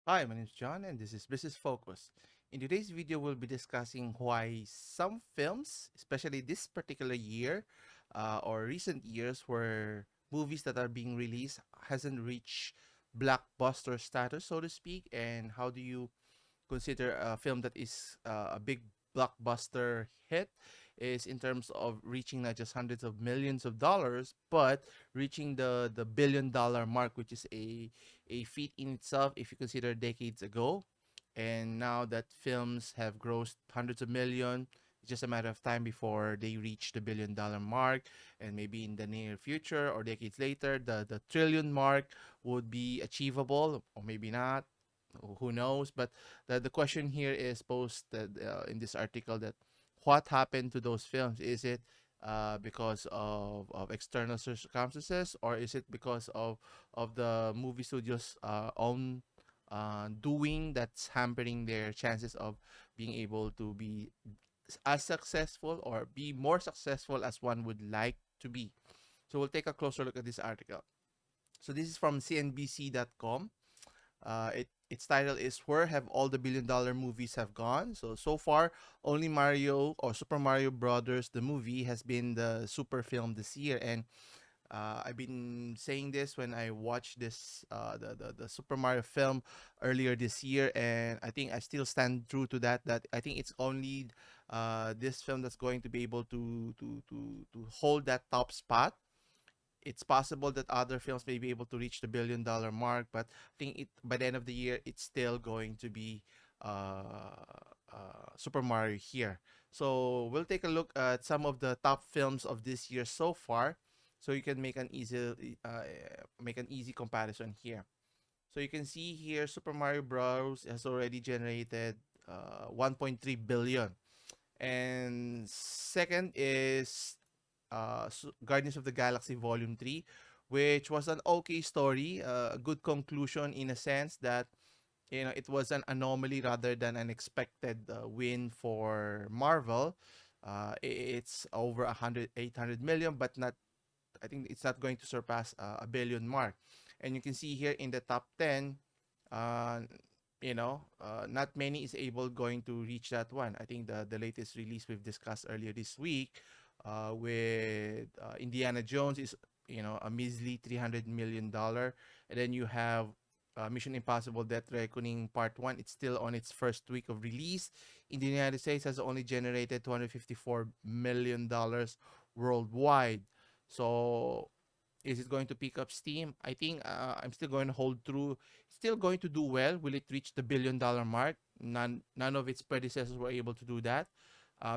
Hi, my name is John, and this is Business Focus. In today's video, we'll be discussing why some films, especially this particular year or recent years, where movies that are being released hasn't reached blockbuster status, so to speak, and how do you consider a film that is a big blockbuster hit is in terms of reaching not just hundreds of millions of dollars, but reaching the $1 billion mark, which is a feat in itself if you consider decades ago. And now that films have grossed hundreds of million, it's just a matter of time before they reach the $1 billion mark, and maybe in the near future or decades later, the trillion mark would be achievable, or maybe not, who knows. But the question here is posted in this article, that what happened to those films? Is it because of external circumstances, or is it because of the movie studios own doing that's hampering their chances of being able to be as successful or be more successful as one would like to be? So we'll take a closer look at this article. So this is from CNBC.com. Its title is "Where Have All the Billion-Dollar Movies Have Gone?" So far, only Mario or Super Mario Brothers the movie has been the super film this year, and I've been saying this when I watched this the Super Mario film earlier this year, and I think I still stand true to that. That I think it's only this film that's going to be able to hold that top spot. It's possible that other films may be able to reach the $1 billion mark, but I think it by the end of the year it's still going to be Super Mario here. So we'll take a look at some of the top films of this year so far, so you can make an easy comparison here. So you can see here Super Mario Bros. Has already generated 1.3 billion, and second is Guardians of the Galaxy Volume 3, which was an okay story, a good conclusion in a sense that it was an anomaly rather than an expected win for Marvel. It's over 800 million, but not. I think it's not going to surpass a billion mark. And you can see here in the top 10, uh, not many is able going to reach that one. I think the latest release we've discussed earlier this week with Indiana Jones is a measly $300 million, and then you have Mission Impossible: Death Reckoning Part One. It's still on its first week of release in the United States, has only generated $254 million worldwide. So is it going to pick up steam? I think I'm still going to hold true. Still going to do well. Will it reach the $1 billion mark? None of its predecessors were able to do that.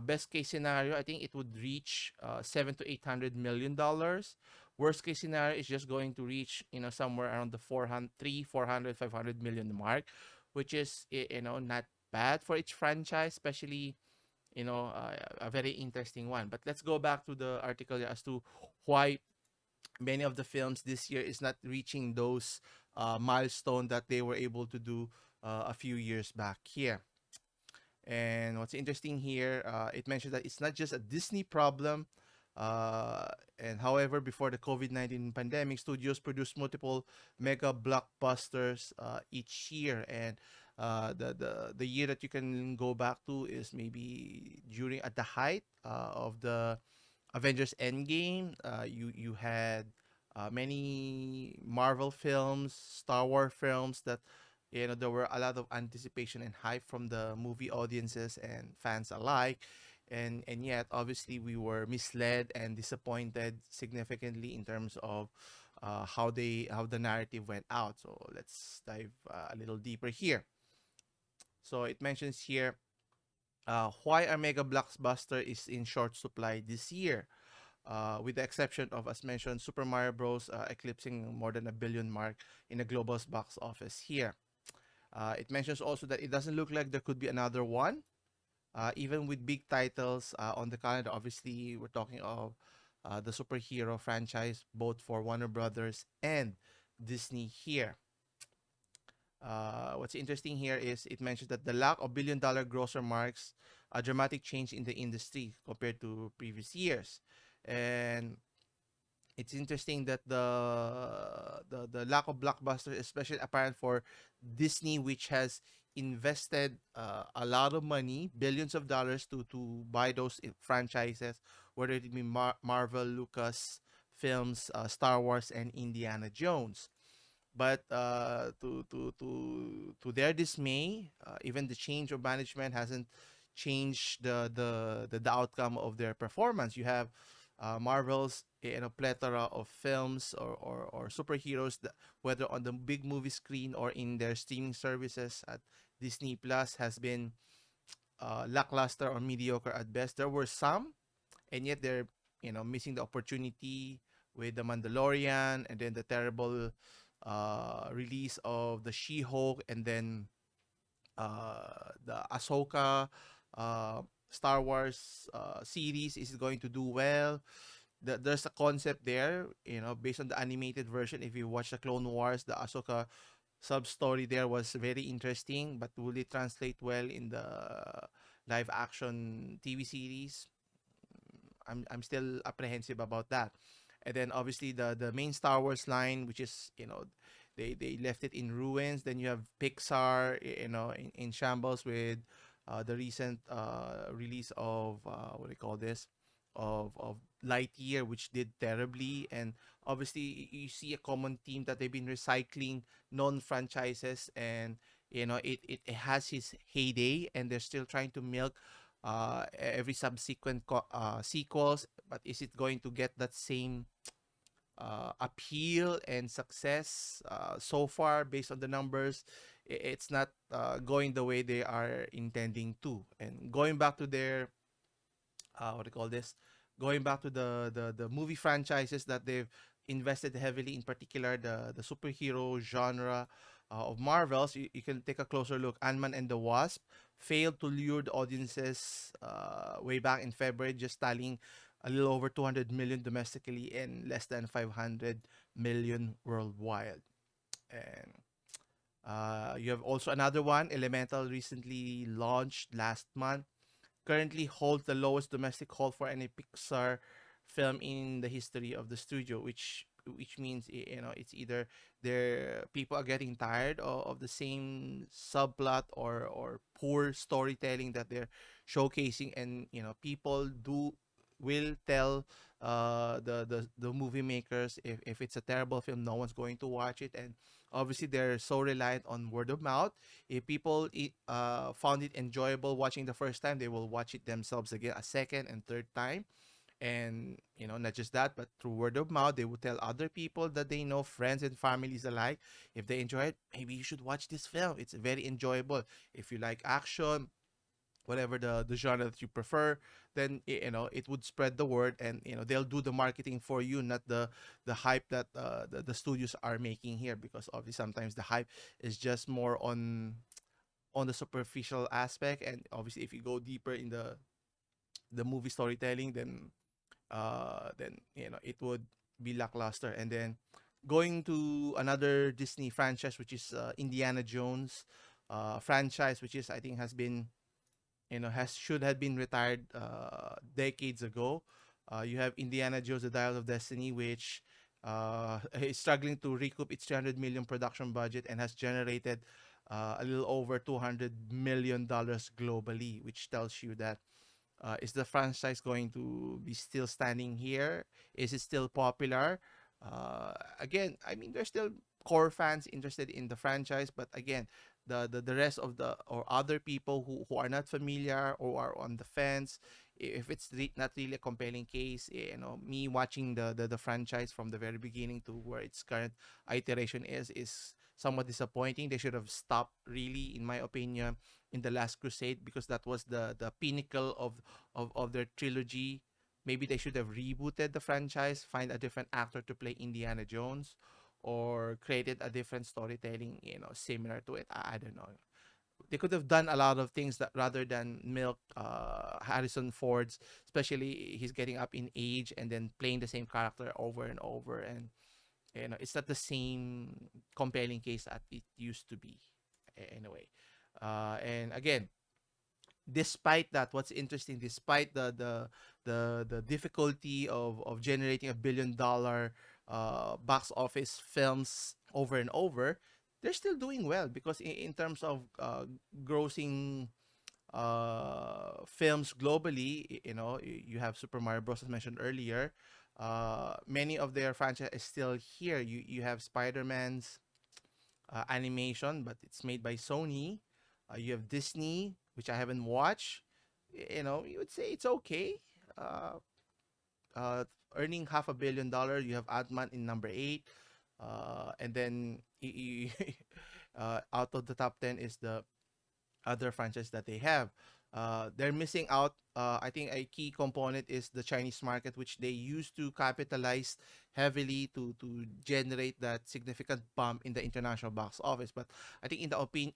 Best case scenario, I think it would reach 7 to 800 million dollars. Worst case scenario is just going to reach somewhere around the 400 mark, which is not bad for each franchise, especially a very interesting one. But let's go back to the article as to why many of the films this year is not reaching those milestone that they were able to do a few years back here. And what's interesting here, it mentions that it's not just a Disney problem. Uh, and however, before the COVID-19 pandemic, studios produced multiple mega blockbusters each year. And the year that you can go back to is maybe during at the height of the Avengers Endgame. You had many Marvel films, Star Wars films that there were a lot of anticipation and hype from the movie audiences and fans alike. And yet obviously we were misled and disappointed significantly in terms of how the narrative went out. So let's dive a little deeper here. So it mentions here why our mega blockbuster is in short supply this year, with the exception of, as mentioned, Super Mario Bros. Eclipsing more than a billion mark in the global box office here. It mentions also that it doesn't look like there could be another one, even with big titles on the calendar. Obviously, we're talking of the superhero franchise, both for Warner Brothers and Disney here. What's interesting here is it mentions that the lack of billion-dollar grosser marks a dramatic change in the industry compared to previous years. And It's interesting that the lack of blockbusters, especially apparent for Disney, which has invested a lot of money, billions of dollars to buy those franchises, whether it be Marvel, Lucas films, Star Wars, and Indiana Jones. But to their dismay, even the change of management hasn't changed the outcome of their performance. You have Marvel's plethora of films or superheroes that, whether on the big movie screen or in their streaming services at Disney Plus, has been lackluster or mediocre at best. There were some, and yet they're missing the opportunity with the Mandalorian, and then the terrible release of the She-Hulk, and then the Ahsoka Star Wars series is going to do well. There's a concept there, based on the animated version. If you watch the Clone Wars, the Ahsoka sub story there was very interesting, but will it translate well in the live action TV series? I'm still apprehensive about that. And then obviously the main Star Wars line, which is they left it in ruins. Then you have Pixar, in shambles with the recent release of what do you call this, of Lightyear, which did terribly. And obviously you see a common theme that they've been recycling non-franchises, and it has his heyday, and they're still trying to milk every subsequent sequels. But is it going to get that same appeal and success? So far, based on the numbers, it's not going the way they are intending to. And going back to their what do you call this? Going back to the movie franchises that they've invested heavily, in particular the superhero genre of Marvels, you can take a closer look. Ant-Man and the Wasp failed to lure the audiences way back in February, just tallying a little over 200 million domestically and less than 500 million worldwide. And you have also another one, Elemental, recently launched last month, currently holds the lowest domestic haul for any Pixar film in the history of the studio, which means it's either their people are getting tired of the same subplot or poor storytelling that they're showcasing. And people do will tell the movie makers, if it's a terrible film, no one's going to watch it. And obviously they're so reliant on word of mouth. If people found it enjoyable watching the first time, they will watch it themselves again a second and third time. And not just that, but through word of mouth, they will tell other people that they know, friends and families alike. If they enjoy it, maybe you should watch this film, it's very enjoyable. If you like action, whatever the genre that you prefer, then it would spread the word. And they'll do the marketing for you, not the hype that the studios are making here. Because obviously sometimes the hype is just more on the superficial aspect. And obviously if you go deeper in the movie storytelling, then it would be lackluster. And then going to another Disney franchise, which is Indiana Jones franchise, which is, I think, has been has should have been retired decades ago. You have Indiana Jones: The Dial of Destiny, which is struggling to recoup its 300 million production budget and has generated a little over 200 million dollars globally, which tells you that is the franchise going to be still standing here? Is it still popular? Again, I mean, there's still core fans interested in the franchise, but again, the rest of the or other people who are not familiar or are on the fence, if it's not really a compelling case, me watching the franchise from the very beginning to where its current iteration is somewhat disappointing. They should have stopped, really, in my opinion, in the Last Crusade, because that was the pinnacle of their trilogy. Maybe they should have rebooted the franchise, find a different actor to play Indiana Jones, or created a different storytelling, similar to it. I don't know. They could have done a lot of things that rather than milk Harrison Ford's, especially he's getting up in age and then playing the same character over and over. And it's not the same compelling case that it used to be. Anyway, and again, despite that, what's interesting, despite the difficulty of generating $1 billion box office films over and over, they're still doing well because in terms of grossing films globally, you have Super Mario Bros. As mentioned earlier. Many of their franchise is still here. You have Spider Man's animation, but it's made by Sony. You have Disney, which I haven't watched. You would say it's okay. Uh, uh, Earning $500 million. You have Ant-Man in number 8. And then out of the top 10 is the other franchise that they have. They're missing out. I think a key component is the Chinese market, which they used to capitalize heavily to generate that significant bump in the international box office. But I think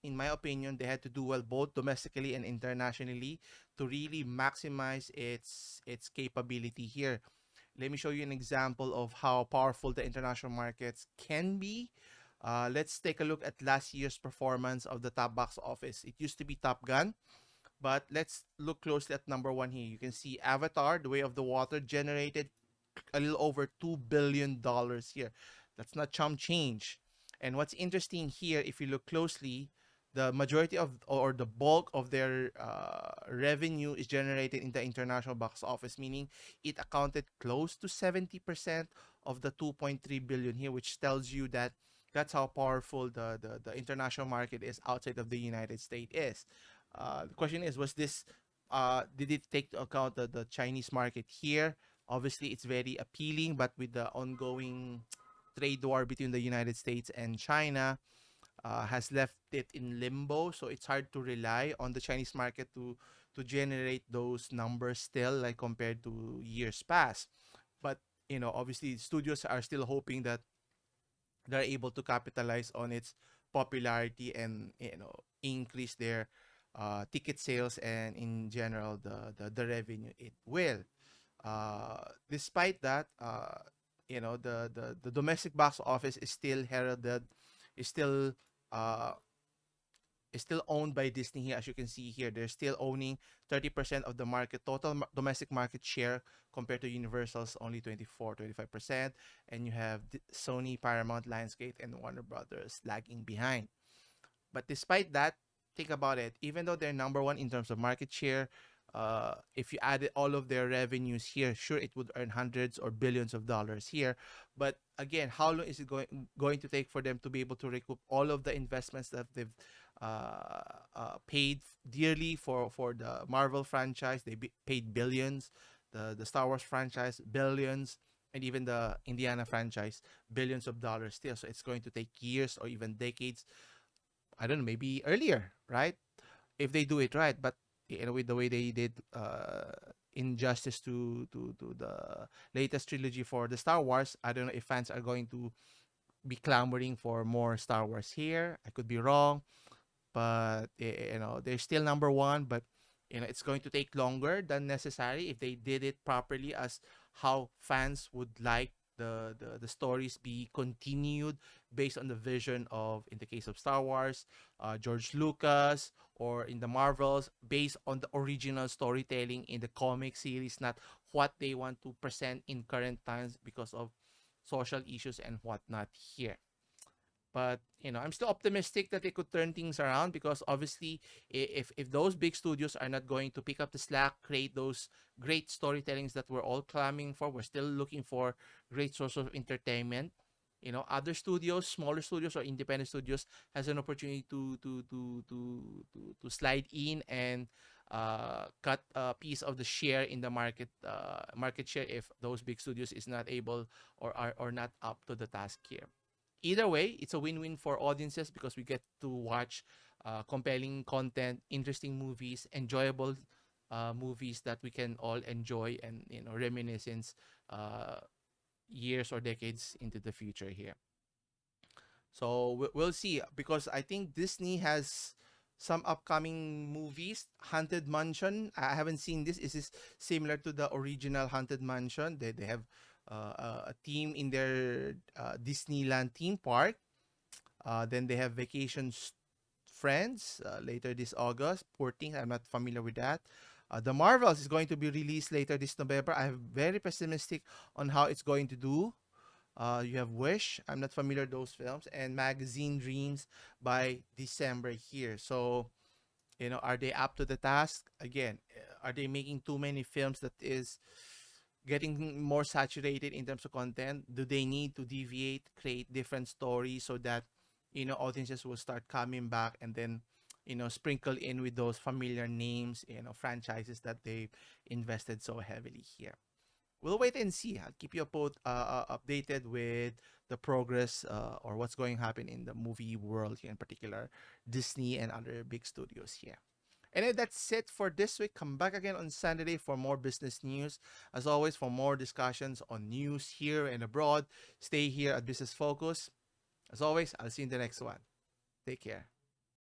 in my opinion, they had to do well both domestically and internationally to really maximize its capability here. Let me show you an example of how powerful the international markets can be. Let's take a look at last year's performance of the top box office. It used to be Top Gun, but let's look closely at number one here. You can see Avatar, The Way of the Water, generated a little over $2 billion here. That's not chump change. And what's interesting here, if you look closely, the majority of or the bulk of their revenue is generated in the international box office, meaning it accounted close to 70% of the 2.3 billion here, which tells you that that's how powerful the international market is outside of the United States is. The question is, did it take into account the Chinese market here? Obviously, it's very appealing, but with the ongoing trade war between the United States and China, has left it in limbo. So it's hard to rely on the Chinese market to generate those numbers still, like compared to years past. But obviously, studios are still hoping that they're able to capitalize on its popularity and increase their ticket sales and in general the revenue it will. Despite that, the domestic box office is still heralded, is still uh, is still owned by Disney here. As you can see here, they're still owning 30% of the market, total domestic market share, compared to Universal's only 24-25%. And you have Sony, Paramount, Lionsgate, and Warner Brothers lagging behind. But despite that, think about it. Even though they're number one in terms of market share, if you added all of their revenues here, sure, it would earn hundreds or billions of dollars here. But again, how long is it going to take for them to be able to recoup all of the investments that they've paid dearly for the Marvel franchise? They paid billions. The Star Wars franchise, billions. And even the Indiana franchise, billions of dollars still. So it's going to take years or even decades. I don't know, maybe earlier, right? If they do it right. But with the way they did injustice to the latest trilogy for the Star Wars, I don't know if fans are going to be clamoring for more Star Wars here. I could be wrong, but they're still number one. But it's going to take longer than necessary if they did it properly, as how fans would like the stories be continued based on the vision of, in the case of Star Wars, George Lucas, or in the Marvels, based on the original storytelling in the comic series, not what they want to present in current times because of social issues and whatnot here. But I'm still optimistic that they could turn things around, because obviously, if those big studios are not going to pick up the slack, create those great storytellings that we're all clamoring for, we're still looking for great source of entertainment. Other studios, smaller studios or independent studios, has an opportunity to slide in and cut a piece of the share in the market share, if those big studios is not able or not up to the task here. Either way, it's a win-win for audiences, because we get to watch compelling content, interesting movies, enjoyable movies that we can all enjoy and reminiscence uh, years or decades into the future here. So we'll see, because I think Disney has some upcoming movies. Haunted Mansion. I haven't seen this. Is this similar to the original Haunted Mansion? They have a team in their Disneyland theme park. Then they have Vacation Friends later this August. Poor Things, I'm not familiar with that. The Marvels is going to be released later this November. I'm very pessimistic on how it's going to do. You have Wish. I'm not familiar with those films. And Magazine Dreams by December here. So, are they up to the task? Again, are they making too many films that is getting more saturated in terms of content? Do they need to deviate, create different stories so that, audiences will start coming back and then, sprinkle in with those familiar names, franchises that they've invested so heavily here? We'll wait and see. I'll keep you updated with the progress or what's going to happen in the movie world here, in particular Disney and other big studios here. And then that's it for this week. Come back again on Saturday for more business news. As always, for more discussions on news here and abroad, stay here at Business Focus. As always, I'll see you in the next one. Take care.